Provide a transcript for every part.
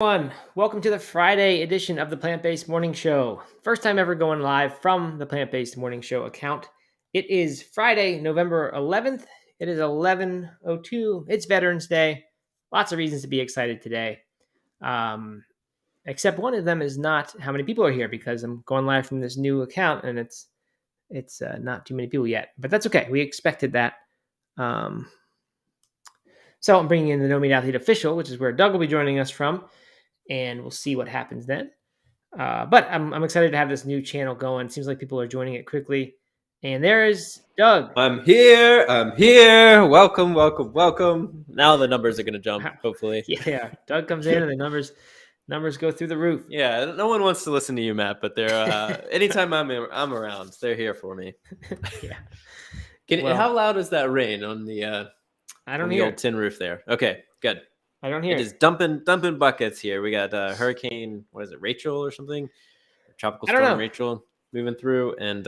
Everyone, welcome to the Friday edition of the Plant Based Morning Show. First time ever going live from the Plant Based Morning Show account. It is Friday, November 11th. It is 11:02. It's Veterans Day. Lots of reasons to be excited today. Except one of them is not how many people are here because I'm going live from this new account and it's not too many people yet. But that's okay. We expected that. So I'm bringing in the No Meat Athlete official, which is where Doug will be joining us from. And we'll see what happens then. But I'm excited to have this new channel going. Seems like people are joining it quickly. And there is Doug. I'm here. Welcome. Now the numbers are going to jump, hopefully. Yeah, Doug comes in and the numbers go through the roof. Yeah, no one wants to listen to you, Matt, but they're anytime I'm around, they're here for me. Yeah. How loud is that rain on the I don't hear old tin roof there? Okay, good. I don't hear it. It is dumping buckets here. We got Hurricane, what is it, Rachel or something? Tropical storm Rachel moving through, and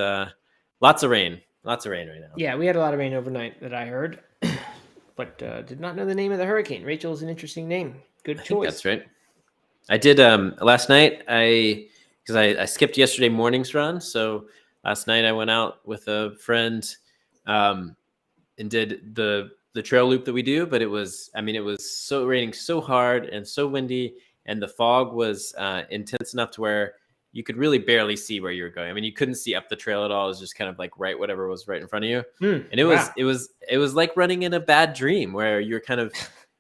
lots of rain. Lots of rain right now. Yeah, we had a lot of rain overnight that I heard, but did not know the name of the hurricane. Rachel is an interesting name. Good choice. That's right. I did last night. Because I skipped yesterday morning's run, so last night I went out with a friend and did the trail loop that we do. But it was so raining so hard and so windy, and the fog was intense enough to where you could really barely see where you were going. I mean, you couldn't see up the trail at all. It was just kind of like whatever was right in front of you. And it was like running in a bad dream where you're kind of,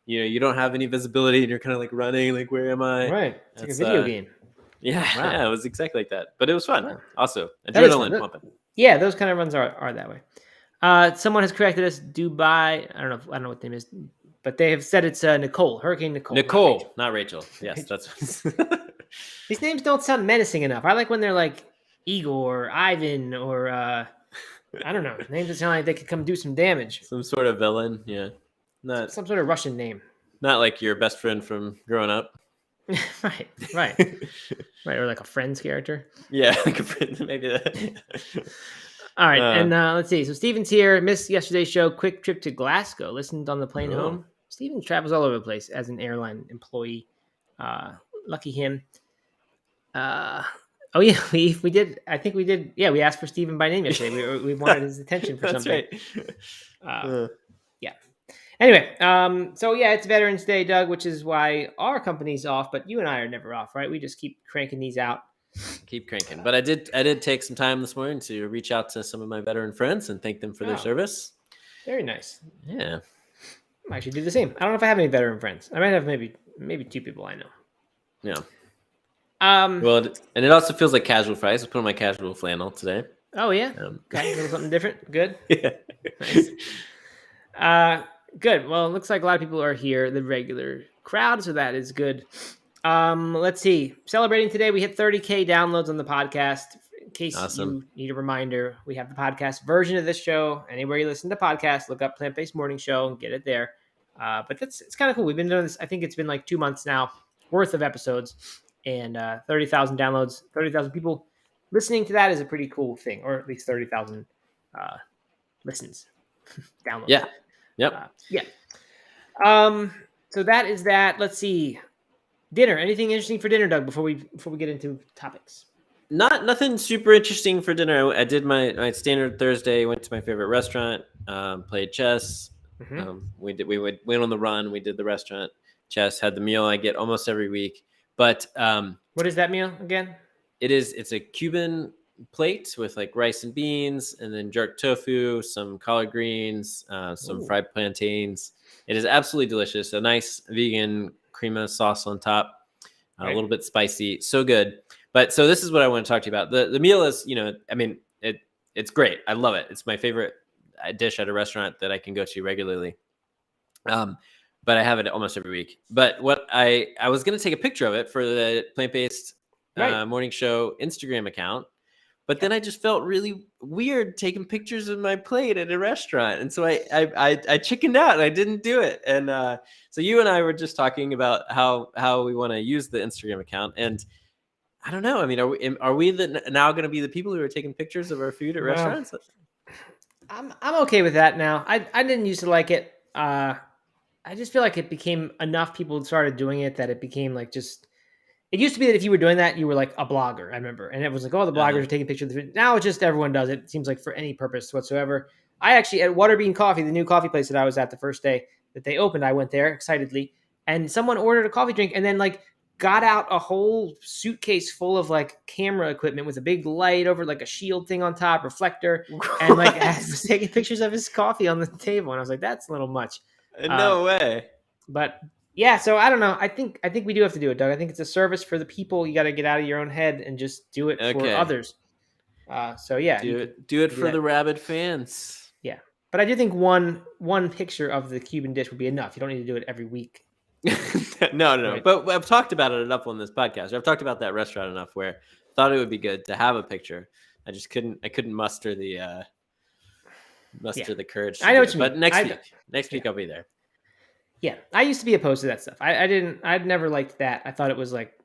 you don't have any visibility and you're kind of like running, like, where am I? Right. It's like a video game. Yeah. Wow. Yeah, it was exactly like that. But it was fun. Wow. Also, adrenaline pumping. Yeah, those kind of runs are that way. Someone has corrected us. Dubai. I don't know what the name is, but they have said it's Nicole. Hurricane Nicole. Nicole, not Rachel. Yes, that's. These names don't sound menacing enough. I like when they're like Igor, Ivan, or I don't know, names that sound like they could come do some damage. Some sort of villain, yeah. Not some sort of Russian name. Not like your best friend from growing up. Right. Or like a Friends character. Yeah, like a friend, maybe that. All right, and let's see. So Steven's here. Missed yesterday's show. Quick trip to Glasgow. Listened on the plane home. Steven travels all over the place as an airline employee. Lucky him. Oh yeah, we did. I think we did. Yeah, we asked for Steven by name yesterday. We wanted his attention for something. Right. Yeah. Anyway, so yeah, it's Veterans Day, Doug, which is why our company's off, but you and I are never off, right? We just keep cranking these out. Keep cranking. But I did take some time this morning to reach out to some of my veteran friends and thank them for their service. Very nice. Yeah. I should do the same. I don't know if I have any veteran friends. I might have maybe two people I know. Yeah. Well, and it also feels like casual Fridays. I put on my casual flannel today. Oh yeah. Got a little something different. Good. Yeah. Nice. Good. Well, it looks like a lot of people are here, the regular crowd, so that is good. Let's see. Celebrating today, we hit 30K downloads on the podcast. In case you need a reminder, we have the podcast version of this show. Anywhere you listen to podcasts, look up Plant Based Morning Show and get it there. But it's kind of cool. We've been doing this. I think it's been like 2 months now worth of episodes, and 30,000 downloads, 30,000 people listening to that is a pretty cool thing, or at least 30,000 listens, downloads. Yeah. Yep. Yeah. So that is that. Let's see. Dinner. Anything interesting for dinner, Doug? Before we get into topics. Nothing super interesting for dinner. I did my standard Thursday. Went to my favorite restaurant. Played chess. Mm-hmm. We went on the run. We did the restaurant chess. Had the meal I get almost every week. But what is that meal again? It's a Cuban plate with like rice and beans, and then jerk tofu, some collard greens, some fried plantains. It is absolutely delicious. A nice vegan crema sauce on top, a little bit spicy, so good. But so this is what I want to talk to you about. The meal is, it's great. I love it. It's my favorite dish at a restaurant that I can go to regularly. But I have it almost every week. But what I was going to take a picture of it for the Plant-Based Morning Show Instagram account. But then I just felt really weird taking pictures of my plate at a restaurant. And so I chickened out and I didn't do it. And so you and I were just talking about how we want to use the Instagram account. And I don't know. I mean, are we now going to be the people who are taking pictures of our food at restaurants? I'm okay with that now. I didn't used to like it. I just feel like it became enough people started doing it that it became like just. It used to be that if you were doing that, you were like a blogger. I remember, and it was like, oh, the bloggers are taking pictures of the. Now it's just everyone does it. It seems like for any purpose whatsoever. I actually at Waterbean Coffee, the new coffee place that I was at the first day that they opened, I went there excitedly, and someone ordered a coffee drink, and then like got out a whole suitcase full of like camera equipment with a big light over like a shield thing on top, reflector, and like was taking pictures of his coffee on the table, and I was like, that's a little much. No way. But yeah, so I don't know. I think we do have to do it, Doug. I think it's a service for the people. You got to get out of your own head and just do it for others. So yeah, do it for the rabid fans. Yeah, but I do think one picture of the Cuban dish would be enough. You don't need to do it every week. No. Right. But I've talked about it enough on this podcast. I've talked about that restaurant enough where I thought it would be good to have a picture. I just couldn't muster the the courage. I know what you mean. But next week I'll be there. Yeah, I used to be opposed to that stuff. I'd never liked that. I thought it was like,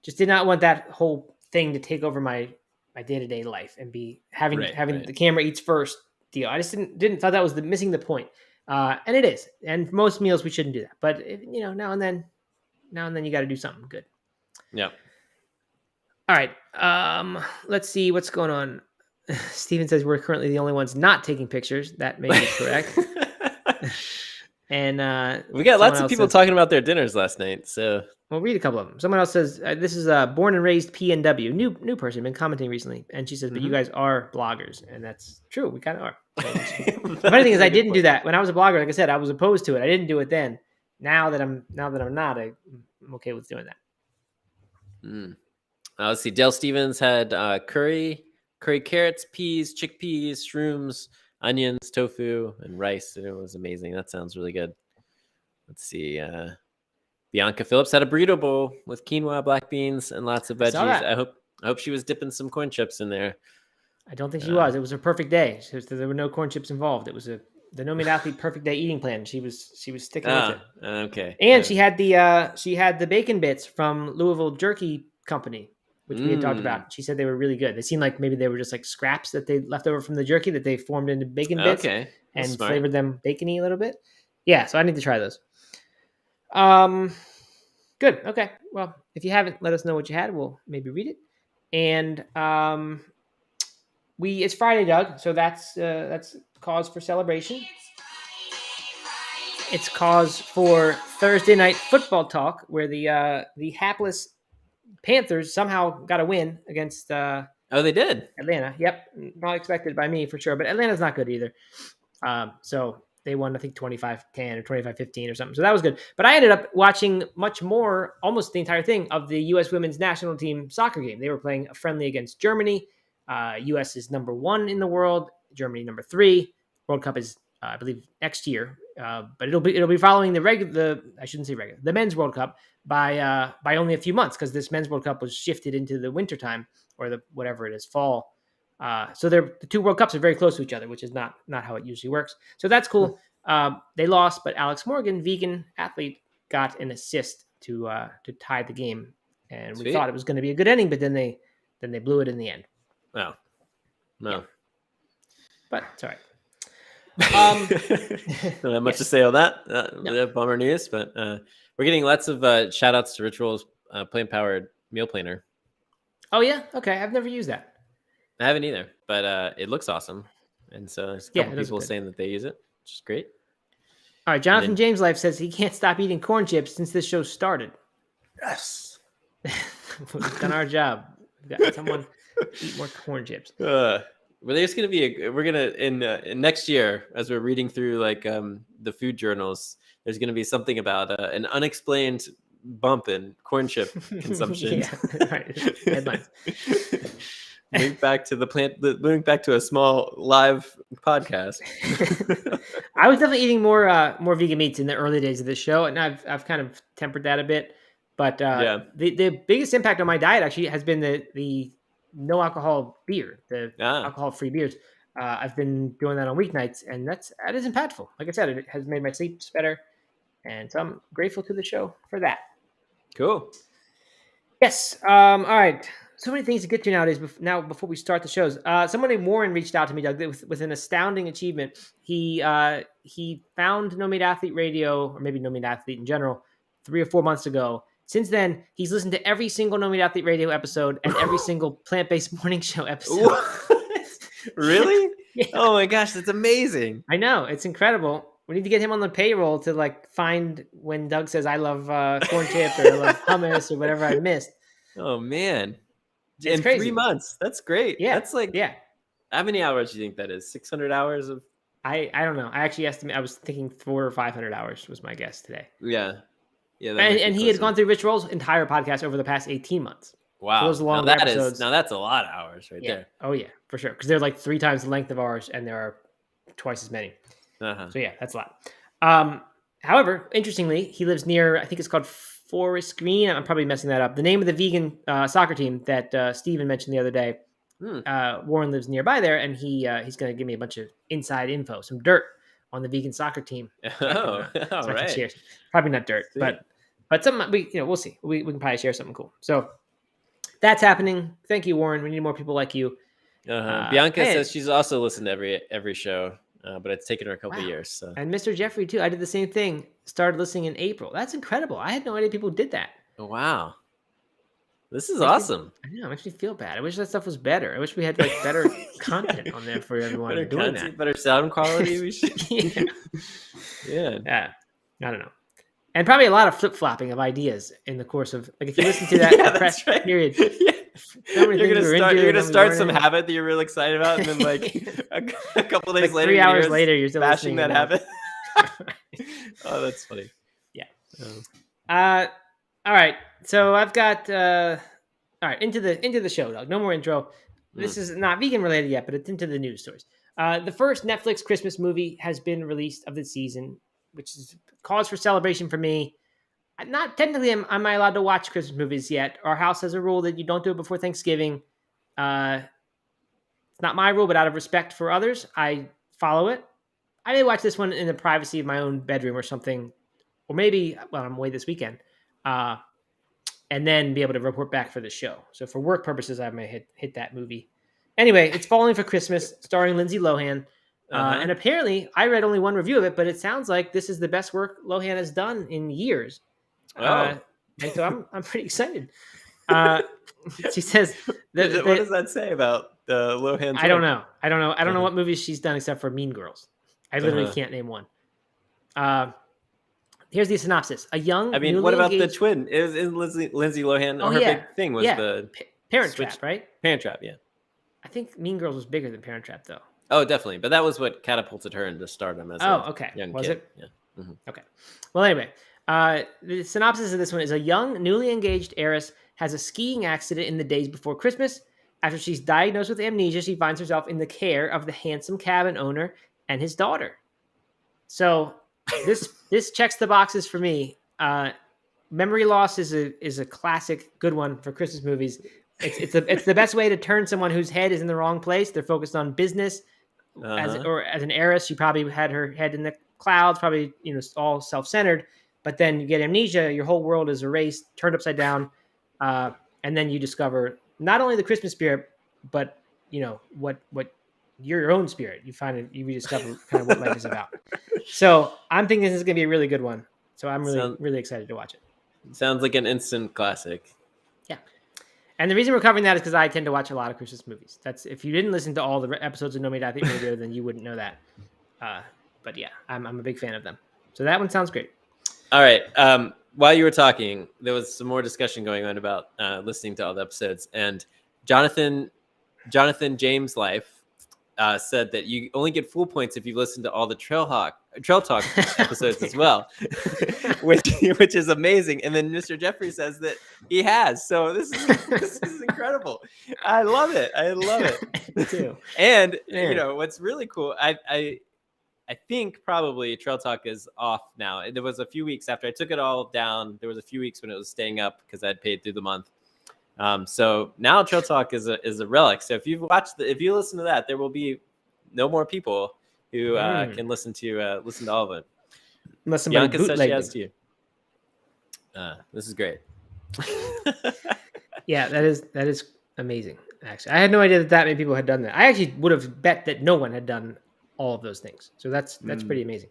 just did not want that whole thing to take over my day-to-day life and be having the camera eats first deal. I just didn't thought that was missing the point. And it is. And for most meals we shouldn't do that. But now and then you got to do something good. Yeah. All right. Let's see what's going on. Steven says we're currently the only ones not taking pictures. That may be correct. And we got lots of people talking about their dinners last night. So we'll read a couple of them. Someone else says this is born and raised PNW, new person, been commenting recently, and she says, "But you guys are bloggers," and that's true. We kind of are. The funny thing is, I didn't do that when I was a blogger. Like I said, I was opposed to it. I didn't do it then. Now that I'm not, I'm okay with doing that. Let's see. Dale Stevens had curry, carrots, peas, chickpeas, shrooms, onions, tofu, and rice, and it was amazing. That sounds really good. Let's see. Bianca Phillips had a burrito bowl with quinoa, black beans, and lots of veggies. I hope she was dipping some corn chips in there. I don't think she was. It was a perfect day. There were no corn chips involved. It was the No Meat Athlete perfect day eating plan. She was sticking with it. Okay. And she had the bacon bits from Louisville Jerky Company, which we had talked about. She said they were really good. They seemed like maybe they were just like scraps that they left over from the jerky that they formed into bacon bits and flavored them bacony a little bit. Yeah, so I need to try those. Good. Okay. Well, if you haven't, let us know what you had. We'll maybe read it. And it's Friday, Doug. So that's cause for celebration. It's cause for Thursday night football talk, where the hapless Panthers somehow got a win against. They did. Atlanta. Yep, not expected by me for sure, but Atlanta's not good either. So they won, I think, 25-10 or 25-15 or something. So that was good. But I ended up watching much more, almost the entire thing, of the U.S. women's national team soccer game. They were playing a friendly against Germany. U.S. is number 1 in the world. Germany number 3. World Cup is, I believe, next year. But it'll be following the men's World Cup by only a few months, because this men's World Cup was shifted into the wintertime, or the whatever it is, fall. So the two World Cups are very close to each other, which is not how it usually works. So that's cool. They lost, but Alex Morgan, vegan athlete, got an assist to tie the game, and we thought it was going to be a good ending, but then they blew it in the end. Wow. No. Yeah. But it's all right. Don't have much to say on that. Bummer news, but we're getting lots of shout outs to Ritual's plant powered meal planner. Oh yeah, okay. I've never used that. I haven't either, but it looks awesome, and so there's a couple people saying that they use it, which is great. All right, Jonathan James Life says he can't stop eating corn chips since this show started. Yes, we've done our job. We've got someone eat more corn chips. Well, there's going to be we're going to in next year, as we're reading through like the food journals, there's going to be something about an unexplained bump in corn chip consumption. Yeah, right. Headlines. Link back to back to a small live podcast. I was definitely eating more vegan meats in the early days of this show, and I've kind of tempered that a bit. But the biggest impact on my diet actually has been the no alcohol beer, the alcohol-free beers. I've been doing that on weeknights, and that is impactful. Like I said, it has made my sleeps better, and so I'm grateful to the show for that. Cool. Yes. All right. So many things to get to nowadays. Before we start the shows, someone named Warren reached out to me, Doug, with an astounding achievement. He he found No Meat Athlete Radio, or maybe No Meat Athlete in general, 3 or 4 months ago. Since then, he's listened to every single No Meat Athlete Radio episode and every single Plant-Based Morning Show episode. Really? Yeah. Oh my gosh, that's amazing. I know, it's incredible. We need to get him on the payroll to like find when Doug says I love corn chips or I love hummus or whatever I missed. Oh man. It's in crazy. 3 months. That's great. Yeah. That's like, yeah. How many hours do you think that is? 600 hours of. I don't know. I actually estimate. I was thinking 400 or 500 hours was my guess today. Yeah. Yeah. And he had gone through Rich Roll's entire podcast over the past 18 months. Wow. So those long episodes. Now that's a lot of hours right there. Oh yeah, for sure. Because they're like 3 times the length of ours, and there are twice as many. So yeah, that's a lot. However, interestingly, he lives near, I think it's called Forest Green. I'm probably messing that up. The name of the vegan soccer team that Steven mentioned the other day. Warren lives nearby there, and he's going to give me a bunch of inside info, some dirt on the vegan soccer team. All right. Probably not dirt, but something we'll see. We can probably share something cool. So that's happening. Thank you, Warren. We need more people like you. Bianca says she's also listened to every show, but it's taken her a couple of years. So. And Mr. Jeffrey too. I did the same thing. Started listening in April. That's incredible. I had no idea people did that. Oh, wow. This is awesome. I know. It makes me feel bad. I wish that stuff was better. I wish we had like better content on there for everyone. Better doing content, that. Better sound quality. We should. Yeah. I don't know. And probably a lot of flip flopping of ideas in the course of like if you listen to that press period. You're gonna start some habit that you're really excited about, and then like a couple days later, 3 hours later, you're still bashing that habit. Oh, that's funny. Yeah. All right. So I've got all right, into the show, Doug. No more intro. This is not vegan related yet, but it's into the news stories. The first Netflix Christmas movie has been released of the season, which is cause for celebration for me. Not technically am I allowed to watch Christmas movies yet. Our house has a rule that you don't do it before Thanksgiving. It's not my rule, but out of respect for others, I follow it. I may watch this one in the privacy of my own bedroom or something, or maybe when I'm away this weekend. And then be able to report back for the show. So for work purposes, I might hit that movie. Anyway, it's Falling for Christmas, starring Lindsay Lohan. And apparently, I read only one review of it, but it sounds like this is the best work Lohan has done in years. And so I'm pretty excited. She says, what does that say about the Lohan? I don't know. I don't know what movies she's done except for Mean Girls. I literally can't name one. Here's the synopsis. What about the twin? Is Lindsay Lohan? Her big thing was the Parent Trap, right? Parent Trap, yeah. I think Mean Girls was bigger than Parent Trap, though. Oh, definitely. But that was what catapulted her into stardom as a young was kid. It? Yeah. Mm-hmm. Okay. Well, anyway, the synopsis of this one is a young, newly engaged heiress has a skiing accident in the days before Christmas. After she's diagnosed with amnesia, she finds herself in the care of the handsome cabin owner and his daughter. So this checks the boxes for me. Memory loss is a classic good one for Christmas movies. It's the best way to turn someone whose head is in the wrong place. They're focused on business. As an heiress, she probably had her head in the clouds, probably all self-centered. But then you get amnesia, your whole world is erased, turned upside down, and then you discover not only the Christmas spirit, but what your own spirit. You rediscover kind of what life is about. So I'm thinking this is going to be a really good one. So I'm really excited to watch it. Sounds like an instant classic. Yeah. And the reason we're covering that is because I tend to watch a lot of Christmas movies. That's if you didn't listen to all the episodes of No Meat Athlete Radio, then you wouldn't know that. But yeah, I'm a big fan of them. So that one sounds great. All right. While you were talking, there was some more discussion going on about listening to all the episodes. And Jonathan James Life said that you only get full points if you listen to all the Trail Talk episodes as well, which is amazing. And then Mr. Jeffrey says that he has. So this is incredible. I love it. Me too. And what's really cool, I think probably Trail Talk is off now. There was a few weeks after I took it all down. There was a few weeks when it was staying up because I had paid through the month. So now Trail Talk is a relic. So if you listen to that, there will be no more people who can listen to all of it. Unless somebody Bianca says she has bootlegged to. This is great. Yeah, that is amazing. Actually, I had no idea that many people had done that. I actually would have bet that no one had done all of those things. So that's pretty amazing.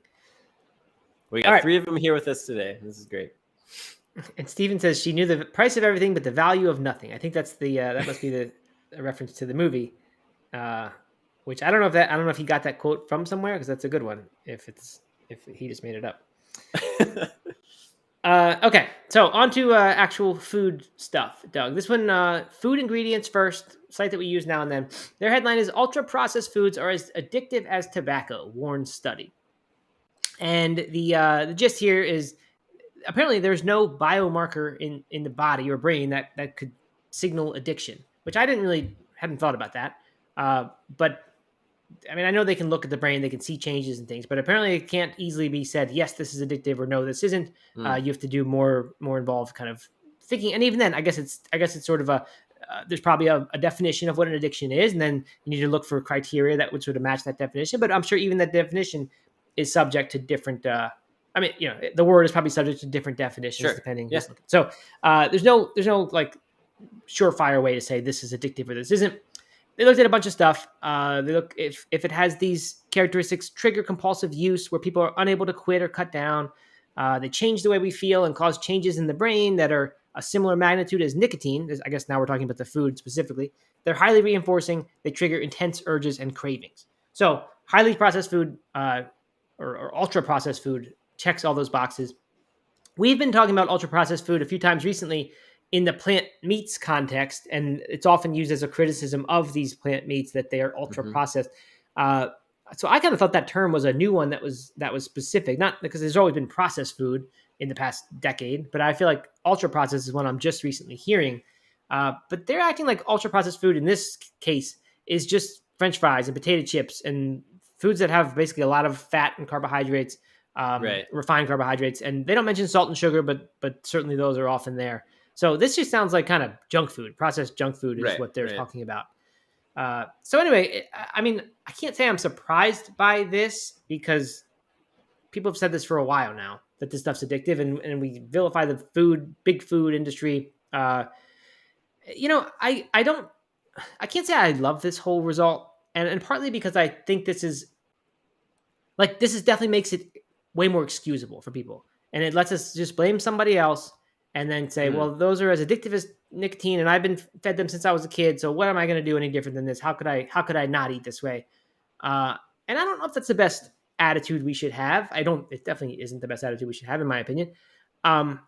We got 3 of them here with us today. This is great. And Steven says she knew the price of everything, but the value of nothing. I think that's the that must be the reference to the movie, which I don't know if he got that quote from somewhere, because that's a good one. If he just made it up. Okay, so on to actual food stuff, Doug. This one, Food Ingredients First, site that we use now and then. Their headline is "Ultra Processed Foods Are as Addictive as Tobacco," warns study. And the gist here is, apparently there's no biomarker in the body or brain that could signal addiction, which I hadn't thought about that. But I mean, I know they can look at the brain, they can see changes and things, but apparently it can't easily be said, yes, this is addictive, or no, this isn't. You have to do more involved kind of thinking. And even then, I guess it's sort of there's probably a definition of what an addiction is. And then you need to look for criteria that would sort of match that definition. But I'm sure even that definition is subject to different, I mean, the word is probably subject to different definitions depending. Yeah. So there's no like surefire way to say this is addictive or this isn't. They looked at a bunch of stuff. They look if it has these characteristics: trigger compulsive use, where people are unable to quit or cut down. They change the way we feel and cause changes in the brain that are a similar magnitude as nicotine. I guess now we're talking about the food specifically. They're highly reinforcing. They trigger intense urges and cravings. So highly processed food or ultra processed food checks all those boxes. We've been talking about ultra processed food a few times recently in the plant meats context, and it's often used as a criticism of these plant meats that they are ultra processed. So I kind of thought that term was a new one that was specific, not because there's always been processed food in the past decade, but I feel like ultra processed is one I'm just recently hearing. But they're acting like ultra processed food in this case is just French fries and potato chips and foods that have basically a lot of fat and carbohydrates, refined carbohydrates, and they don't mention salt and sugar, but certainly those are often there. So this just sounds like kind of junk food. Processed junk food is what they're talking about. So anyway, I mean, I can't say I'm surprised by this, because people have said this for a while now, that this stuff's addictive, and we vilify the big food industry. I can't say I love this whole result, and partly because I think this is definitely makes it way more excusable for people, and it lets us just blame somebody else and then say, well, those are as addictive as nicotine, and I've been fed them since I was a kid, so what am I going to do any different than this? How could I not eat this way? And I don't know if that's the best attitude we should have. It definitely isn't the best attitude we should have, in my opinion. But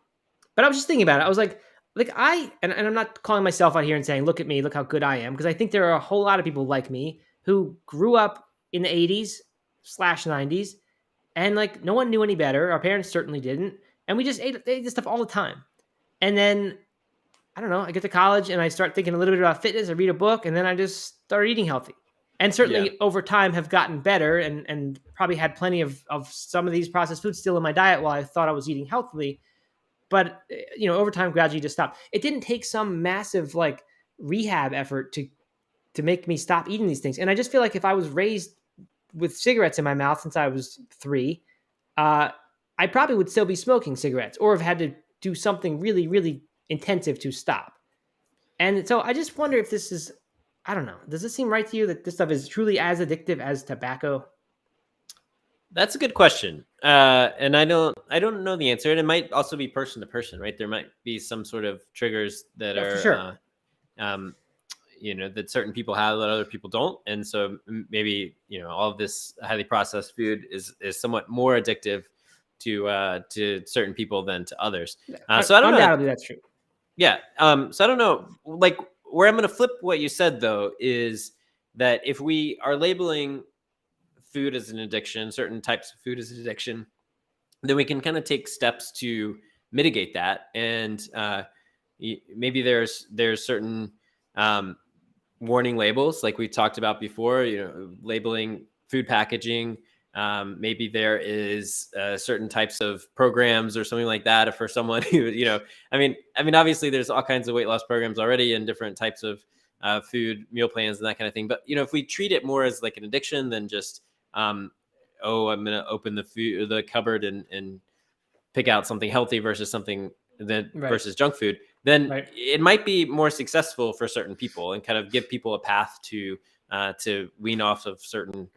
I was just thinking about it. I was like and I'm not calling myself out here and saying, look at me, look how good I am, because I think there are a whole lot of people like me who grew up in the 80s/90s, and like no one knew any better. Our parents certainly didn't. And we just ate this stuff all the time. And then, I don't know, I get to college and I start thinking a little bit about fitness. I read a book, and then I just start eating healthy. And certainly over time have gotten better, and probably had plenty of some of these processed foods still in my diet while I thought I was eating healthily. But, over time, gradually just stopped. It didn't take some massive like rehab effort to make me stop eating these things. And I just feel like if I was raised with cigarettes in my mouth since I was 3, I probably would still be smoking cigarettes, or have had to do something really, really intensive to stop. And so I just wonder if this is, I don't know, does this seem right to you that this stuff is truly as addictive as tobacco? That's a good question. And I don't know the answer. And it might also be person to person, right? There might be some sort of triggers that are, sure. That certain people have that other people don't. And so maybe, all of this highly processed food is somewhat more addictive to certain people than to others. So I don't know. Undoubtedly, that's true. Yeah. So I don't know. Like, where I'm going to flip what you said, though, is that if we are labeling food as an addiction, certain types of food as an addiction, then we can kind of take steps to mitigate that. And maybe there's certain warning labels, like we talked about before, labeling food packaging. Maybe there is certain types of programs or something like that for someone who, I mean, obviously there's all kinds of weight loss programs already and different types of food meal plans and that kind of thing. But, if we treat it more as like an addiction than just, I'm going to open the cupboard and pick out something healthy versus something versus junk food, then it might be more successful for certain people and kind of give people a path to wean off of certain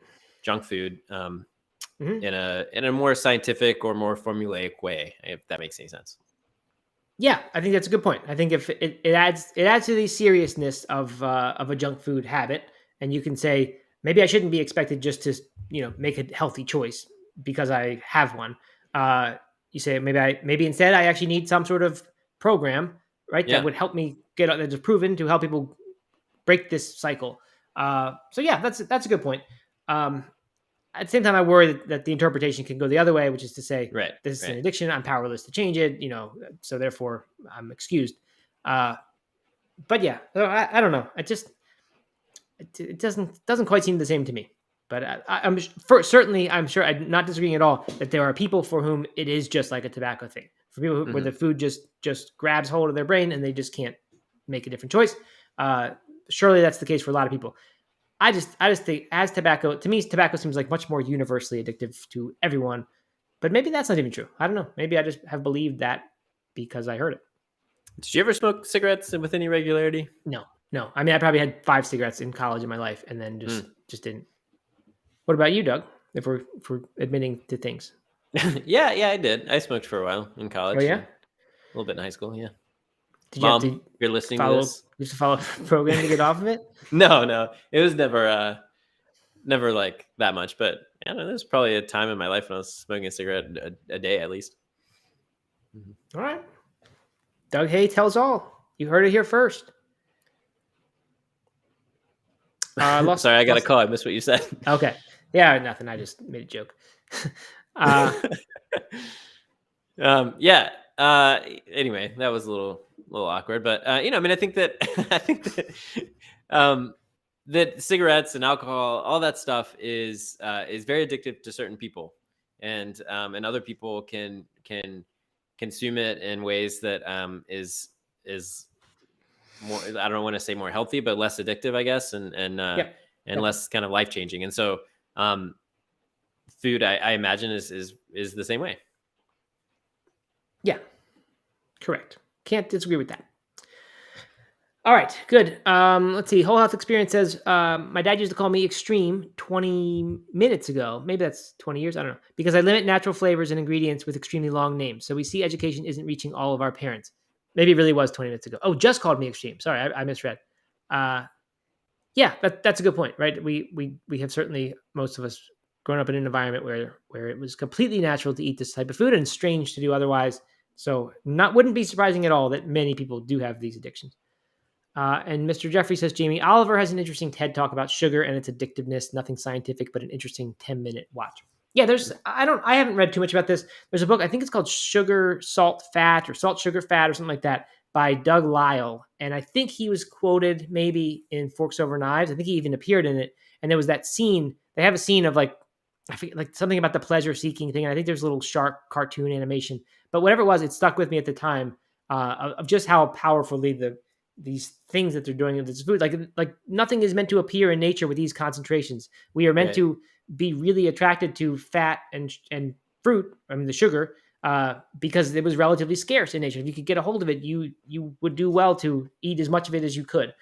junk food in a more scientific or more formulaic way, if that makes any sense. Yeah, I think that's a good point. I think if it adds to the seriousness of a junk food habit, and you can say maybe I shouldn't be expected just to make a healthy choice because I have one. You say maybe instead I actually need some sort of program, right? Yeah. That would help me get that is proven to help people break this cycle. So yeah, that's a good point. At the same time, I worry that the interpretation can go the other way, which is to say, this is an addiction. I'm powerless to change it, so therefore I'm excused. But yeah, so I don't know. It doesn't quite seem the same to me. But I'm certainly, I'm sure I'm not disagreeing at all that there are people for whom it is just like a tobacco thing. For people where the food just grabs hold of their brain and they just can't make a different choice. Surely that's the case for a lot of people. I just think as tobacco, to me, tobacco seems like much more universally addictive to everyone, but maybe that's not even true. I don't know. Maybe I just have believed that because I heard it. Did you ever smoke cigarettes with any regularity? No. I mean, I probably had 5 cigarettes in college in my life and then just didn't. What about you, Doug? If we're admitting to things. yeah, I did. I smoked for a while in college. Oh yeah? A little bit in high school, yeah. Did Mom, you you're listening to this? You used to follow a program to get off of it? No. It was never like that much, but I don't know, there's probably a time in my life when I was smoking a cigarette a day at least. All right. Doug Hay tells all. You heard it here first. Sorry, I got a call. I missed what you said. Okay. Yeah, nothing. I just made a joke. Yeah. Anyway, that was a little awkward, but I mean, I think that that cigarettes and alcohol, all that stuff is very addictive to certain people, and other people can consume it in ways that is more, I don't want to say more healthy, but less addictive, I guess, and less kind of life changing. And so, food, I imagine, is the same way. Yeah, correct. Can't disagree with that. All right, good. Let's see. Whole Health Experience says, my dad used to call me extreme 20 minutes ago. Maybe that's 20 years. I don't know. Because I limit natural flavors and ingredients with extremely long names. So we see education isn't reaching all of our parents. Maybe it really was 20 minutes ago. Oh, just called me extreme. Sorry, I misread. Yeah, that's a good point, right? We have certainly, most of us, grown up in an environment where it was completely natural to eat this type of food and strange to do otherwise. So wouldn't be surprising at all that many people do have these addictions. And Mr. Jeffrey says, Jamie Oliver has an interesting TED talk about sugar and its addictiveness. Nothing scientific, but an interesting 10-minute watch. Yeah, I haven't read too much about this. There's a book, I think it's called Sugar, Salt, Fat, or Salt, Sugar, Fat, or something like that, by Doug Lisle. And I think he was quoted maybe in Forks Over Knives. I think he even appeared in it. And there was that scene. They have a scene of I forget, like something about the pleasure seeking thing. And I think there's a little shark cartoon animation. But whatever it was, it stuck with me at the time of just how powerfully these things that they're doing with this food, like nothing is meant to appear in nature with these concentrations. We are meant to be really attracted to fat and fruit. I mean, the sugar, because it was relatively scarce in nature. If you could get a hold of it, you would do well to eat as much of it as you could.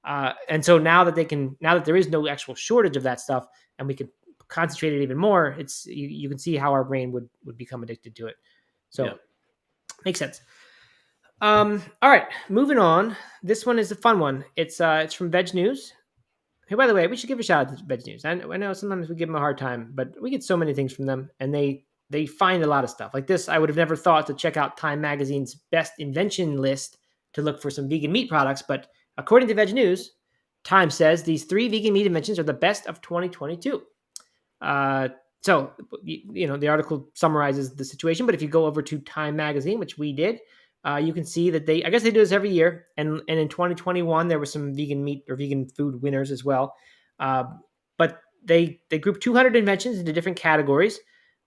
And so now that there is no actual shortage of that stuff, and we can concentrate it even more, it's you can see how our brain would become addicted to it. So makes sense. All right, moving on. This one is a fun one. It's from Veg News. Hey, by the way, we should give a shout out to Veg News. I know sometimes we give them a hard time, but we get so many things from them, and they find a lot of stuff like this. I would have never thought to check out Time Magazine's best invention list to look for some vegan meat products, but according to Veg News, Time says these 3 vegan meat inventions are the best of 2022. So the article summarizes the situation, but if you go over to Time Magazine, which we did, you can see that I guess they do this every year. And in 2021, there were some vegan meat or vegan food winners as well. But they group 200 inventions into different categories,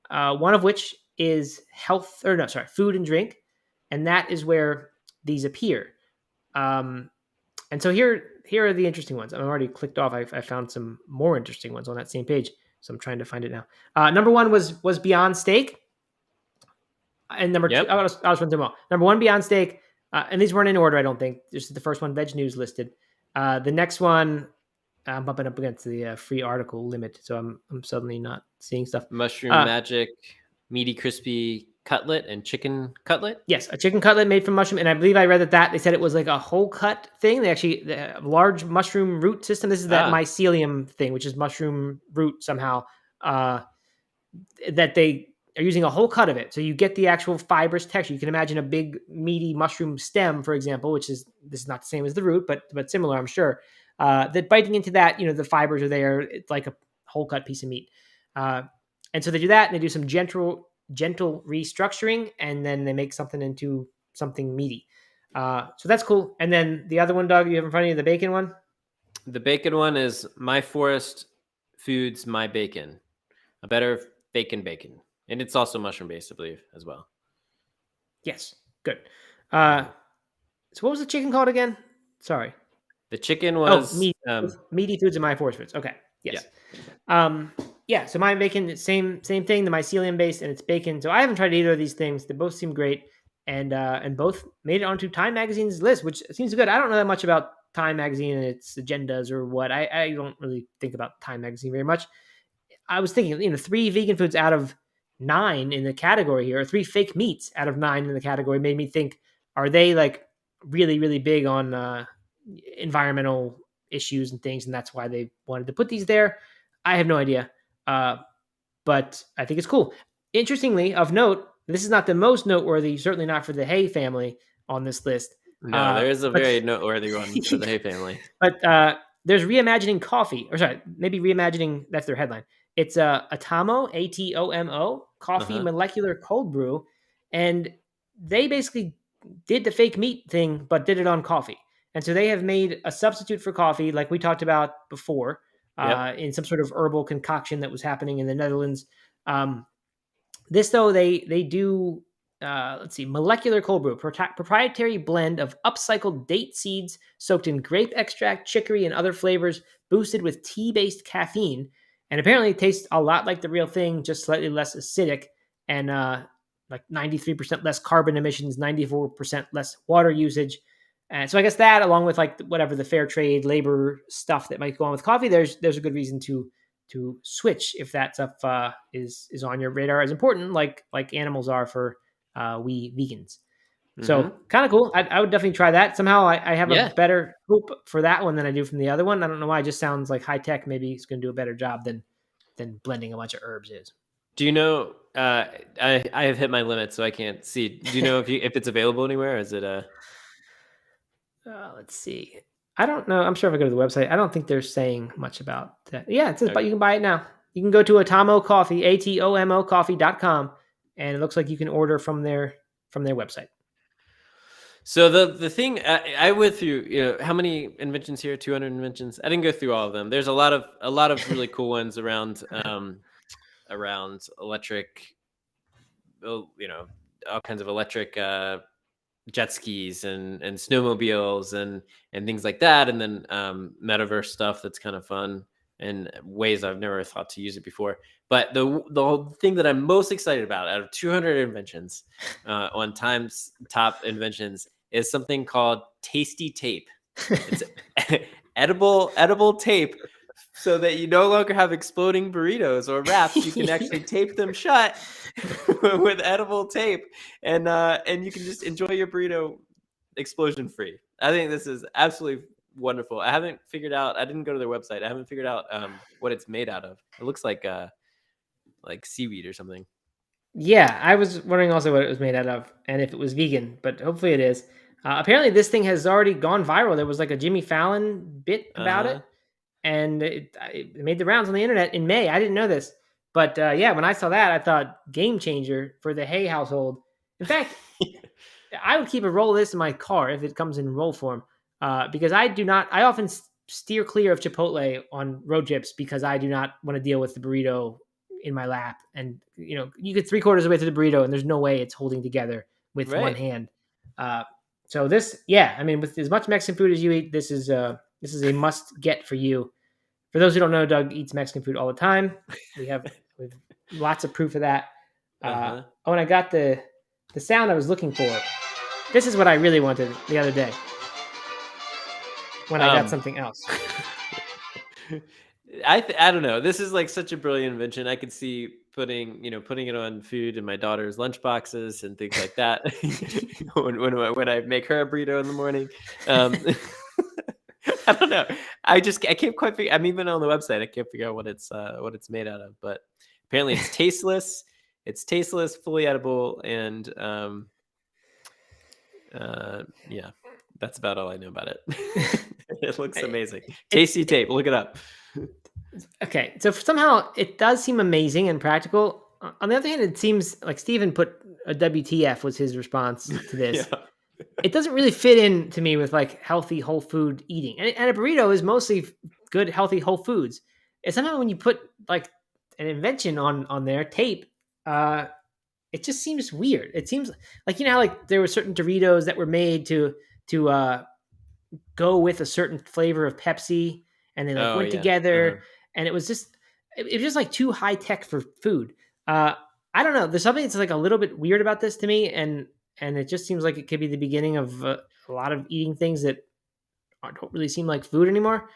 one of which is food and drink. And that is where these appear. And so here are the interesting ones. I've already clicked off. I found some more interesting ones on that same page. So I'm trying to find it now. Number 1 was Beyond Steak. And number 2, I'll just run through them all. Number 1, Beyond Steak. And these weren't in order, I don't think. This is the first one, Veg News listed. The next one I'm bumping up against the free article limit, so I'm suddenly not seeing stuff. Mushroom Magic, meaty crispy cutlet and chicken cutlet. Yes, a chicken cutlet made from mushroom, and I believe I read that they said it was like a whole cut thing. They actually large mushroom root system. This is that mycelium thing, which is mushroom root somehow. That they are using a whole cut of it, so you get the actual fibrous texture. You can imagine a big meaty mushroom stem, for example, which is this is not the same as the root, but similar, I'm sure. That biting into that, the fibers are there. It's like a whole cut piece of meat, and so they do that, and they do some gentle restructuring, and then they make something into something meaty. So that's cool. And then the other one, Doug, you have in front of you, the bacon one. The bacon one is My Forest Foods My Bacon, a better bacon, and it's also mushroom based, I believe, as well. Yes, good. So what was the chicken called again? Sorry. The chicken was Meaty Foods and My Forest Foods. Okay. Yes. Yeah. So my bacon, same thing. The mycelium based, and it's bacon. So I haven't tried either of these things. They both seem great, and both made it onto Time Magazine's list, which seems good. I don't know that much about Time Magazine and its agendas or what. I don't really think about Time Magazine very much. I was thinking, 3 vegan foods out of 9 in the category here, or 3 fake meats out of 9 in the category, made me think: are they like really, really big on environmental issues and things, and that's why they wanted to put these there? I have no idea, but I think it's cool. Interestingly, of note, this is not the most noteworthy, certainly not for the Hay family on this list. No, there is a very noteworthy one for the Hay family. But there's Reimagining Coffee, or sorry, maybe Reimagining, that's their headline. It's Atomo, Atomo, coffee molecular cold brew, and they basically did the fake meat thing, but did it on coffee. And so they have made a substitute for coffee, like we talked about before, in some sort of herbal concoction that was happening in the Netherlands. This, though, they do, molecular cold brew, proprietary blend of upcycled date seeds soaked in grape extract, chicory, and other flavors, boosted with tea-based caffeine. And apparently it tastes a lot like the real thing, just slightly less acidic, and like 93% less carbon emissions, 94% less water usage. And so I guess that, along with like whatever the fair trade labor stuff that might go on with coffee, there's a good reason to switch if that stuff is on your radar as important, like animals are for we vegans. So kind of cool. I would definitely try that. Somehow I have a better hope for that one than I do from the other one. I don't know why. It just sounds like high tech. Maybe it's going to do a better job than blending a bunch of herbs is. Do you know? I have hit my limit, so I can't see. Do you know if it's available anywhere? Or is it let's see. I don't know. I'm sure if I go to the website, I don't think they're saying much about that. Yeah, it says, but you can buy it now. You can go to Atomo Coffee, ATOMO coffee.com, and it looks like you can order from their website. So the thing I went through, how many inventions here? 200 inventions. I didn't go through all of them. There's a lot of really cool ones around electric, all kinds of electric jet skis and snowmobiles and things like that, and then metaverse stuff that's kind of fun and ways I've never thought to use it before. But the thing that I'm most excited about out of 200 inventions on Time's top inventions is something called Tasty Tape. It's edible tape, so that you no longer have exploding burritos or wraps. You can actually tape them shut with edible tape, and you can just enjoy your burrito explosion free. I think this is absolutely wonderful. I haven't figured out. I didn't go to their website. I haven't figured out what it's made out of. It looks like seaweed or something. Yeah, I was wondering also what it was made out of and if it was vegan, but hopefully it is. Apparently, this thing has already gone viral. There was like a Jimmy Fallon bit about it, and it made the rounds on the internet in May. I didn't know this, but when I saw that, I thought game changer for the Hay household. In fact, I would keep a roll of this in my car if it comes in roll form, because I often steer clear of Chipotle on road trips because I do not want to deal with the burrito in my lap. And, you get 3/4 of the way through the burrito and there's no way it's holding together with one hand. So this, with as much Mexican food as you eat, this is a must get for you. For those who don't know, Doug eats Mexican food all the time. We have lots of proof of that. And I got the sound I was looking for. This is what I really wanted the other day when I got something else. I don't know. This is like such a brilliant invention. I could see putting it on food in my daughter's lunch boxes and things like that. when I make her a burrito in the morning. I don't know. I can't quite figure. I'm even on the website. I can't figure out what it's made out of. But apparently, it's tasteless. It's tasteless, fully edible, and yeah, that's about all I know about it. It looks amazing. Tasty tape. Look it up. Okay, so somehow it does seem amazing and practical. On the other hand, it seems like Steven put a WTF was his response to this. Yeah. It doesn't really fit in to me with like healthy whole food eating, and a burrito is mostly good healthy whole foods. And somehow when you put like an invention on their tape, it just seems weird. It seems like how like there were certain Doritos that were made to go with a certain flavor of Pepsi, and they like went together, and it was just like too high tech for food. I don't know. There's something that's like a little bit weird about this to me, and it just seems like it could be the beginning of a lot of eating things that don't really seem like food anymore.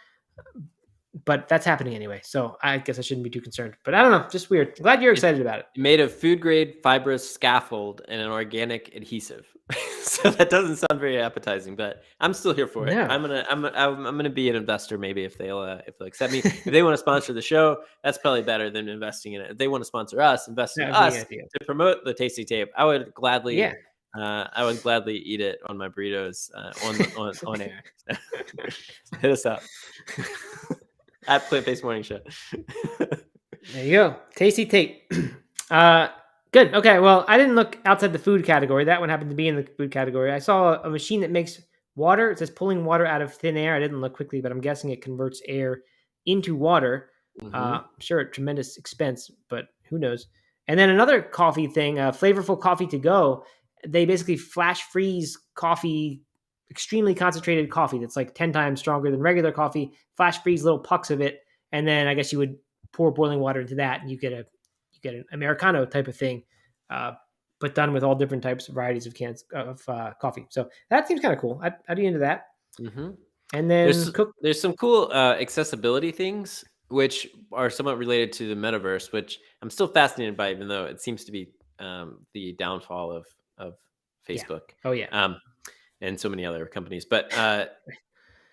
But that's happening anyway, so I guess I shouldn't be too concerned. But I don't know, just weird. Glad you're excited about it. Made of food grade fibrous scaffold and an organic adhesive. So that doesn't sound very appetizing, but I'm still here for it. Yeah. I'm gonna be an investor maybe if they'll accept me. If they want to sponsor the show, that's probably better than investing in it. If they want to sponsor us, invest in us to promote the Tasty Tape, I would gladly. Yeah. I would gladly eat it on my burritos on air. Hit us up. At Plant-Based Morning Show. There you go. Tasty Tape. Good. Okay. Well, I didn't look outside the food category. That one happened to be in the food category. I saw a machine that makes water. It says pulling water out of thin air. I didn't look quickly, but I'm guessing it converts air into water. I'm sure at tremendous expense, but who knows? And then another coffee thing, Flavorful Coffee to Go. They basically flash freeze coffee, extremely concentrated coffee that's like 10 times stronger than regular coffee, flash freeze little pucks of it, and then I guess you would pour boiling water into that, and you get an Americano type of thing, but done with all different types of varieties of cans of coffee. So that seems kind of cool. I'd be into that. Mm-hmm. And then there's some cool accessibility things which are somewhat related to the metaverse, which I'm still fascinated by, even though it seems to be the downfall of Facebook. Yeah. Oh yeah. And so many other companies. But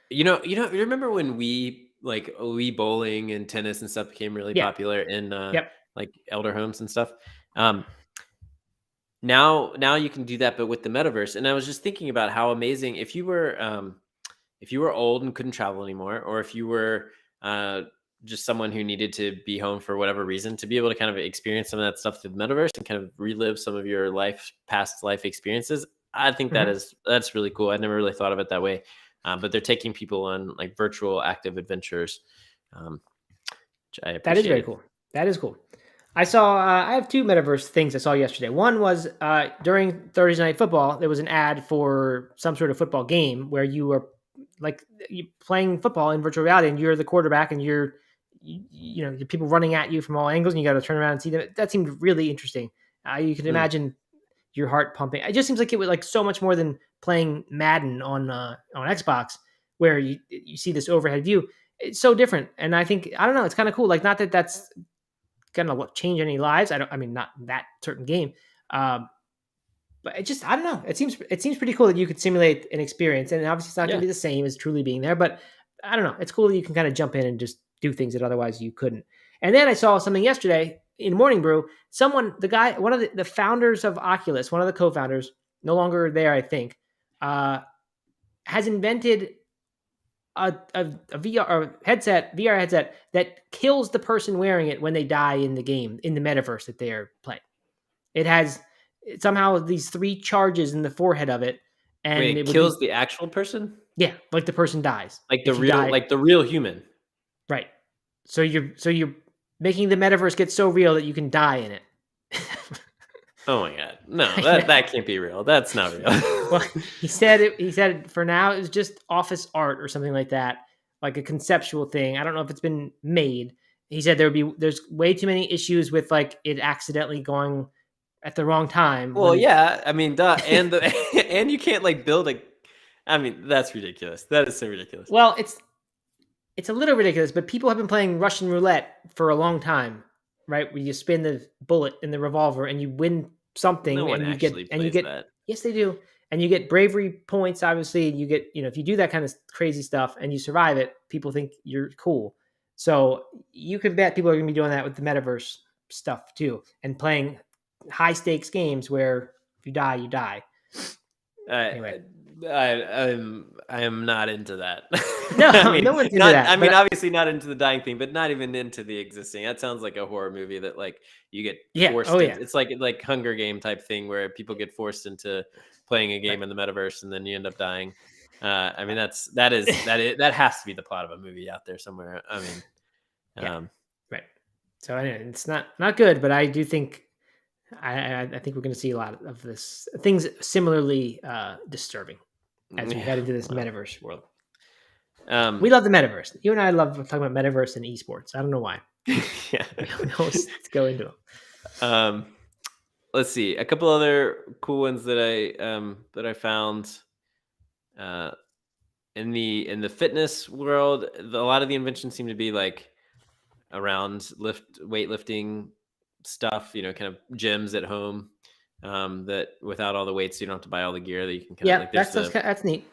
you remember when Wii bowling and tennis and stuff became really popular in like elder homes and stuff. Now you can do that, but with the metaverse. And I was just thinking about how amazing if you were old and couldn't travel anymore, or if you were just someone who needed to be home for whatever reason, to be able to kind of experience some of that stuff through the metaverse and kind of relive some of your past life experiences. I think that's really cool. I never really thought of it that way, but they're taking people on like virtual active adventures, which I appreciate. That is very cool. That is cool. I saw. I have two metaverse things I saw yesterday. One was during Thursday Night Football. There was an ad for some sort of football game where you were like playing football in virtual reality, and you're the quarterback, and you're people running at you from all angles, and you got to turn around and see them. That seemed really interesting. You can imagine your heart pumping. It just seems like it was like so much more than playing Madden on Xbox, where you see this overhead view. It's so different, and I think I don't know. It's kind of cool. Like, not that that's gonna change any lives. I mean, not that certain game, but I don't know. It seems pretty cool that you could simulate an experience, and obviously it's not gonna be the same as truly being there. But I don't know. It's cool that you can kind of jump in and just do things that otherwise you couldn't. And then I saw something yesterday in Morning Brew. One of the founders of Oculus, one of the co-founders, no longer there, I think, has invented a VR headset that kills the person wearing it when they die in the game, in the metaverse that they are playing. It has somehow these 3 charges in the forehead of it, and it kills the actual person. Yeah, like the person dies, like the real human. Right. So you're making the metaverse get so real that you can die in it. Oh my God. No, that can't be real. That's not real. Well, he said for now it was just office art or something like that, like a conceptual thing. I don't know if it's been made. He said there's way too many issues with like it accidentally going at the wrong time. Well, yeah. I mean, duh. And and you can't like build I mean, that's ridiculous. That is so ridiculous. Well, it's a little ridiculous, but people have been playing Russian roulette for a long time, right? Where you spin the bullet in the revolver and you win something, No one and you actually plays get that. yes, they do, and you get bravery points. Obviously, and you get if you do that kind of crazy stuff and you survive it, people think you're cool. So you can bet people are going to be doing that with the metaverse stuff too, and playing high stakes games where if you die, you die. Anyway. I am not into that. No, I mean, no one's into that. I mean, obviously not into the dying thing, but not even into the existing. That sounds like a horror movie that like you get forced. It's like Hunger Game type thing where people get forced into playing a game in the metaverse and then you end up dying. I mean, that has to be the plot of a movie out there somewhere. I mean, right. So anyway, it's not good, but I do think I think we're going to see a lot of this things similarly disturbing as we head into this metaverse world. We love the metaverse. You and I love talking about metaverse and esports. I don't know why. Yeah, we always go into them. Let's see a couple other cool ones that I found. In the fitness world, a lot of the inventions seem to be like around weightlifting stuff, kind of gyms at home, that without all the weights, you don't have to buy all the gear that you can that's neat.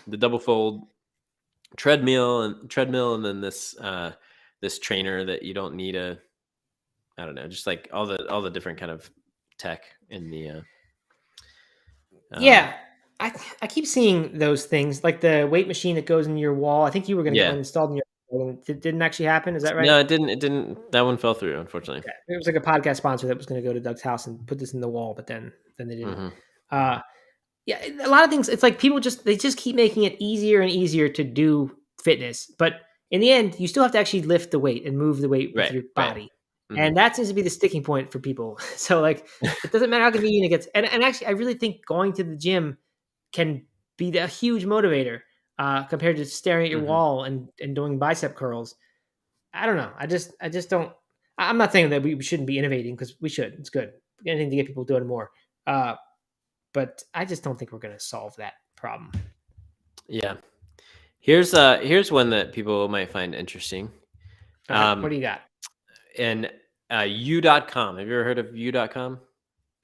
The double fold treadmill, and then this trainer that you don't need I don't know, just like all the different kind of tech in the I keep seeing those things, like the weight machine that goes in your wall. I think you were going to get one installed in your wall. It didn't actually happen. Is that right? No, it didn't. That one fell through, unfortunately. Yeah, it was like a podcast sponsor that was going to go to Doug's house and put this in the wall, but then they didn't. Mm-hmm. Yeah, a lot of things. It's like people just keep making it easier and easier to do fitness, but in the end, you still have to actually lift the weight and move the weight with your body. Right. Mm-hmm. And that seems to be the sticking point for people. So like, it doesn't matter how convenient it gets. And actually, I really think going to the gym can be a huge motivator compared to staring at your wall and doing bicep curls. I don't know. I just don't. I'm not saying that we shouldn't be innovating, because we should. It's good. Anything to get people doing more. But I just don't think we're going to solve that problem. Yeah. Here's one that people might find interesting. What do you got? And U.com. Have you ever heard of U.com?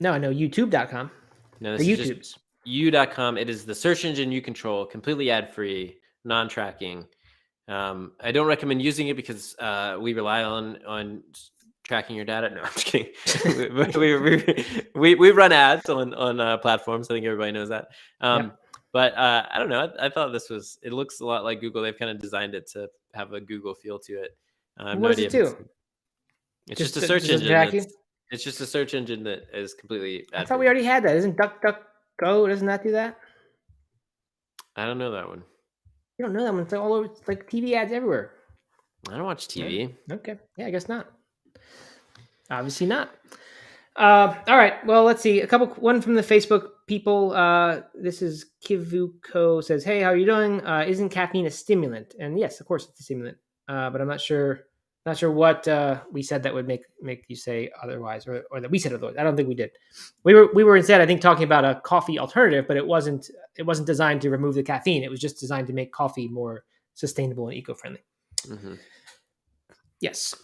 No, I know YouTube.com. No, this is YouTube's. U.com. It is the search engine you control, completely ad-free, non-tracking. I don't recommend using it because we rely on tracking your data. No, I'm just kidding. we run ads on platforms. I think everybody knows that. But I don't know. I thought it looks a lot like Google. They've kind of designed it to have a Google feel to it. What does it do? It's just a search engine. It's just a search engine that is completely ad-free. I thought we already had that. Isn't DuckDuckGo? Doesn't that do that? I don't know that one. You don't know that one? It's all over. It's like TV ads everywhere. I don't watch TV. Okay. Yeah, I guess not. Obviously not. All right. Well, let's see. One from the Facebook people. This is Kivuko says, "Hey, how are you doing? Isn't caffeine a stimulant?" And yes, of course it's a stimulant. But I'm not sure what we said that would make you say otherwise, or that we said otherwise. I don't think we did. We were instead, I think, talking about a coffee alternative, but it wasn't designed to remove the caffeine. It was just designed to make coffee more sustainable and eco-friendly. Mm-hmm. Yes.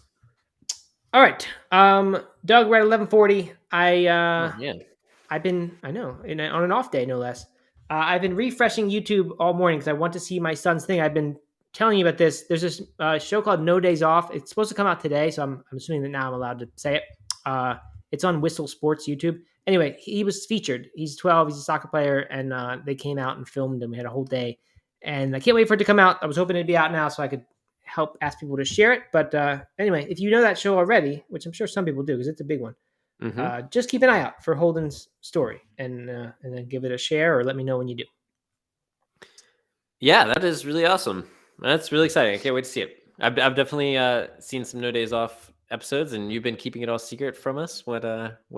All right. Doug, we're at 11:40. I've been, on an off day, no less. I've been refreshing YouTube all morning because I want to see my son's thing. I've been telling you about this. There's this show called No Days Off. It's supposed to come out today, so I'm assuming that now I'm allowed to say it. It's on Whistle Sports YouTube. Anyway, he was featured. He's 12. He's a soccer player, and they came out and filmed him. We had a whole day, and I can't wait for it to come out. I was hoping it'd be out now so I could help ask people to share it. But anyway, if you know that show already, which I'm sure some people do because it's a big one, just keep an eye out for Holden's story and then give it a share or let me know when you do. Yeah, that is really awesome. That's really exciting. I can't wait to see it. I've definitely seen some No Days Off episodes, and you've been keeping it all secret from us what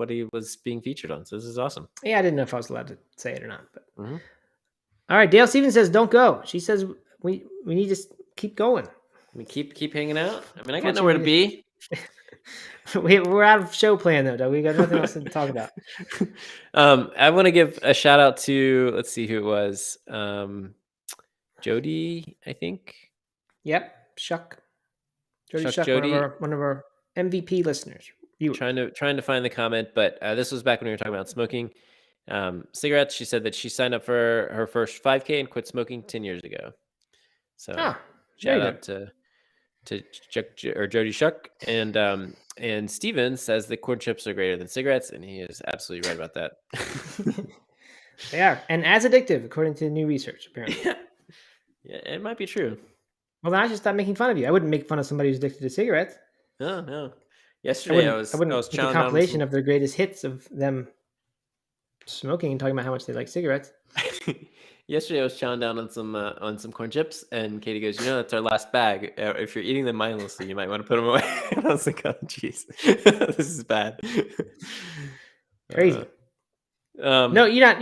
he was being featured on. So this is awesome. Yeah, I didn't know if I was allowed to say it or not. But all right, Dale Stevens says, "Don't go." She says we need to keep going. We keep hanging out. I mean, I got nowhere to be. We're out of show plan though, Doug. We got nothing else to talk about. I want to give a shout out to, let's see who it was. Jody, I think. Yep. Shuck. Jody Shuck, one of our MVP listeners. Viewers. Trying to find the comment, but this was back when we were talking about smoking. Cigarettes. She said that she signed up for her first 5K and quit smoking 10 years ago. So shout out to Chuck, or Jody Shuck, and Steven says that corn chips are greater than cigarettes, and he is absolutely right about that. They are, and as addictive according to new research, apparently. Yeah, it might be true. Well, then I should stop making fun of you. I wouldn't make fun of somebody who's addicted to cigarettes. No. Yesterday I wouldn't make a compilation of their greatest hits of them smoking and talking about how much they like cigarettes. Yesterday I was chowing down on some corn chips, and Katie goes, that's our last bag. If you're eating them mindlessly, you might want to put them away. And I was like, oh jeez, this is bad. Crazy. No, you're not.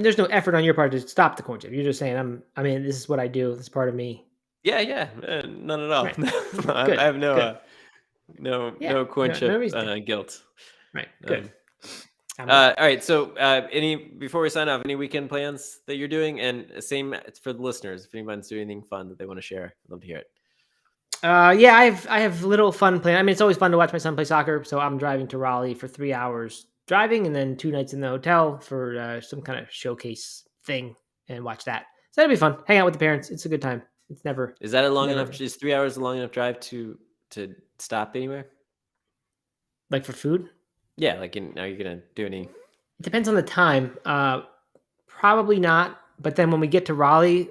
There's no effort on your part to stop the corn chip. You're just saying, this is what I do. This is part of me. Yeah, none at all. Right. I have no corn chip guilt. Right. Good. All right. So, before we sign off, any weekend plans that you're doing, and same for the listeners. If anyone's doing anything fun that they want to share, I'd love to hear it. I have little fun plans. It's always fun to watch my son play soccer. So I'm driving to Raleigh for 3 hours driving, and then 2 nights in the hotel for some kind of showcase thing, and watch that. So that'll be fun. Hang out with the parents. It's a good time. It's never. Is that a long enough? Is 3 hours a long enough drive to stop anywhere? Like for food? Yeah, are you gonna do any? It depends on the time. Probably not. But then when we get to Raleigh,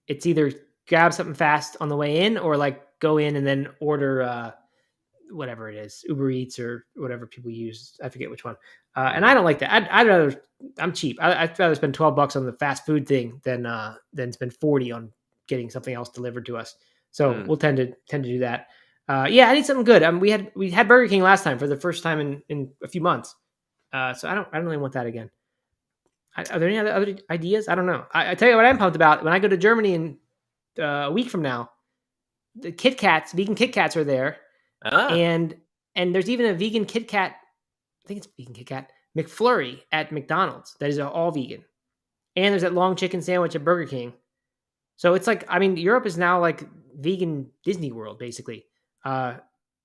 it's either grab something fast on the way in, or go in and then order whatever it is, Uber Eats or whatever people use. I forget which one. And I don't like that. I'd rather. I'm cheap. I'd rather spend $12 on the fast food thing than spend $40 on getting something else delivered to us. So we'll tend to do that. I need something good. We had Burger King last time for the first time in a few months. So I don't really want that again. Are there any other ideas? I don't know. I tell you what I'm pumped about. When I go to Germany in a week from now, the Kit Kats, vegan Kit Kats are there, and there's even a vegan Kit Kat. I think it's vegan Kit Kat McFlurry at McDonald's that is all vegan, and there's that long chicken sandwich at Burger King. So it's Europe is now like vegan Disney World basically.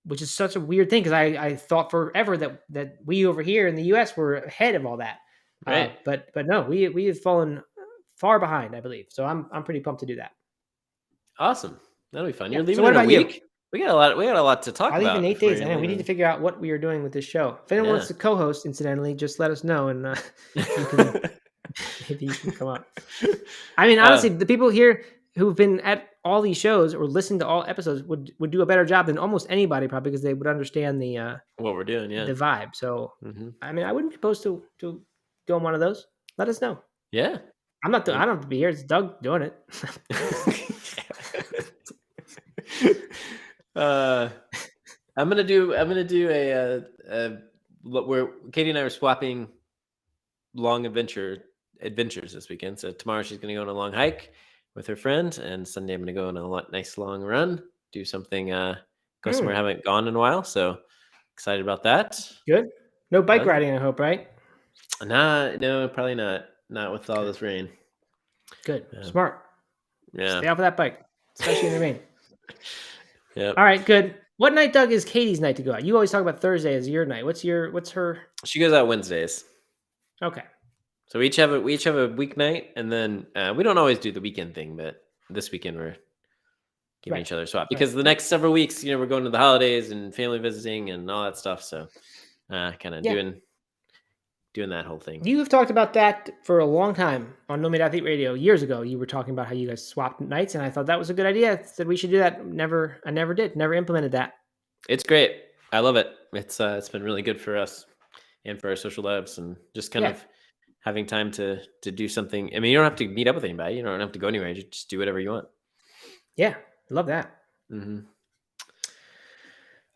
Which is such a weird thing because I thought forever that we over here in the U.S. were ahead of all that, right? But no, we have fallen far behind, I believe. So I'm pretty pumped to do that. Awesome, that'll be fun. You're so leaving in a week. You? We got a lot to talk about. I leave in 8 days. I know we need to figure out what we are doing with this show. If anyone wants to co-host, incidentally, just let us know and maybe you can come up. Honestly, the people here who've been at all these shows or listened to all episodes would do a better job than almost anybody, probably, because they would understand the what we're doing, the vibe. So, I wouldn't be opposed to go on one of those. Let us know. Yeah, I don't have to be here. It's Doug doing it. I'm gonna do a where Katie and I are swapping long adventures this weekend. So tomorrow she's gonna go on a long hike with her friend, and Sunday I'm going to go on a nice long run, do something, go somewhere I haven't gone in a while. So excited about that. Good. No bike riding, I hope, right? No, probably not. Not with all this rain. Good. Smart. Yeah. Stay off of that bike, especially in the rain. Yeah. All right, good. What night, Doug, is Katie's night to go out? You always talk about Thursday as your night. What's her? She goes out Wednesdays. Okay. So we each have a weeknight, and then we don't always do the weekend thing, but this weekend we're giving each other a swap because the next several weeks, we're going to the holidays and family visiting and all that stuff. So kind of doing that whole thing. You have talked about that for a long time on No Meat Athlete Radio. Years ago, you were talking about how you guys swapped nights, and I thought that was a good idea. I said we should do that. I never implemented that. It's great. I love it. It's been really good for us and for our social lives, and just kind of having time to do something. You don't have to meet up with anybody. You don't have to go anywhere. You just do whatever you want. Yeah, I love that. Mm-hmm.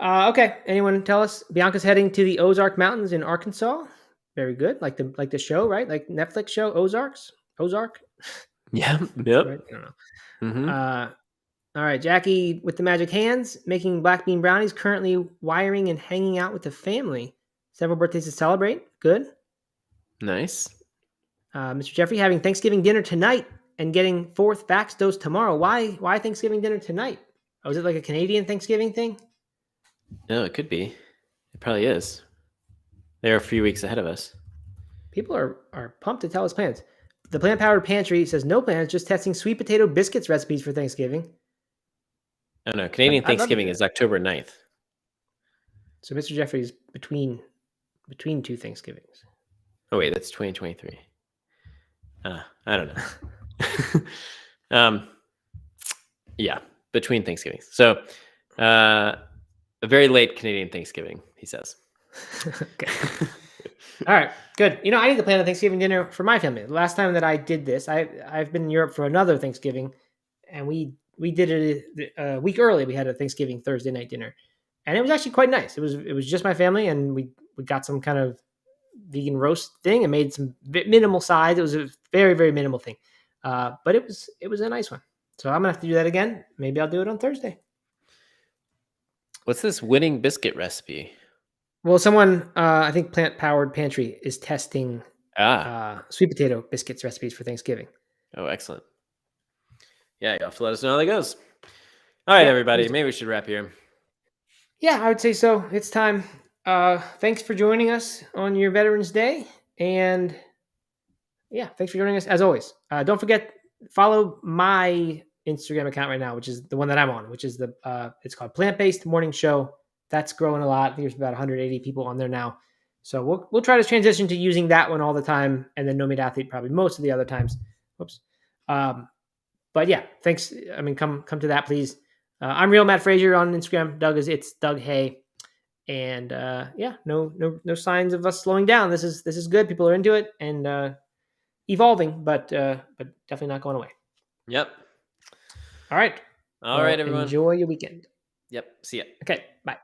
Okay. Anyone tell us? Bianca's heading to the Ozark Mountains in Arkansas. Very good. Like the show, right? Like Netflix show Ozark. Yeah. Yep. Right? I don't know. Mm-hmm. All right. Jackie with the magic hands, making black bean brownies, currently wiring and hanging out with the family. Several birthdays to celebrate. Good. Nice. Mr. Jeffrey having Thanksgiving dinner tonight and getting 4th vax dose tomorrow. Why Thanksgiving dinner tonight? Oh, is it like a Canadian Thanksgiving thing? No, it could be. It probably is. They're a few weeks ahead of us. People are pumped to tell us plans. The plant-powered pantry says no plans, just testing sweet potato biscuits recipes for Thanksgiving. Oh no, Canadian Thanksgiving is October 9th. So Mr. Jeffrey is between two Thanksgivings. Oh wait, that's 2023. I don't know. Yeah, between Thanksgivings. So, a very late Canadian Thanksgiving, he says. Okay. All right, good. I need to plan a Thanksgiving dinner for my family. The last time that I did this, I've been in Europe for another Thanksgiving, and we did it a week early. We had a Thanksgiving Thursday night dinner, and it was actually quite nice. It was just my family, and we got some kind of vegan roast thing and made some minimal sides. It was a very, very minimal thing, but it was a nice one. So I'm gonna have to do that again. Maybe I'll do it on Thursday. What's this winning biscuit recipe? Well, someone, I think Plant Powered Pantry is testing sweet potato biscuits recipes for Thanksgiving. Oh, excellent. Yeah, you'll have to let us know how that goes. All right, everybody. Maybe we should wrap here. Yeah, I would say so. It's time. Thanks for joining us on your Veterans Day. And yeah, thanks for joining us as always. Don't forget, follow my Instagram account right now, which is the one that I'm on, which is it's called Plant-Based Morning Show. That's growing a lot. I think there's about 180 people on there now. So we'll try to transition to using that one all the time, and then No Meat Athlete probably most of the other times. Whoops. But yeah, thanks. I mean, come to that, please. I'm Real Matt Frazier on Instagram. Doug is Doug Hay, and yeah, no signs of us slowing down. This is good. People are into it and evolving, but definitely not going away. Yep. All right. All right, everyone. Enjoy your weekend. Yep. See ya. Okay. Bye.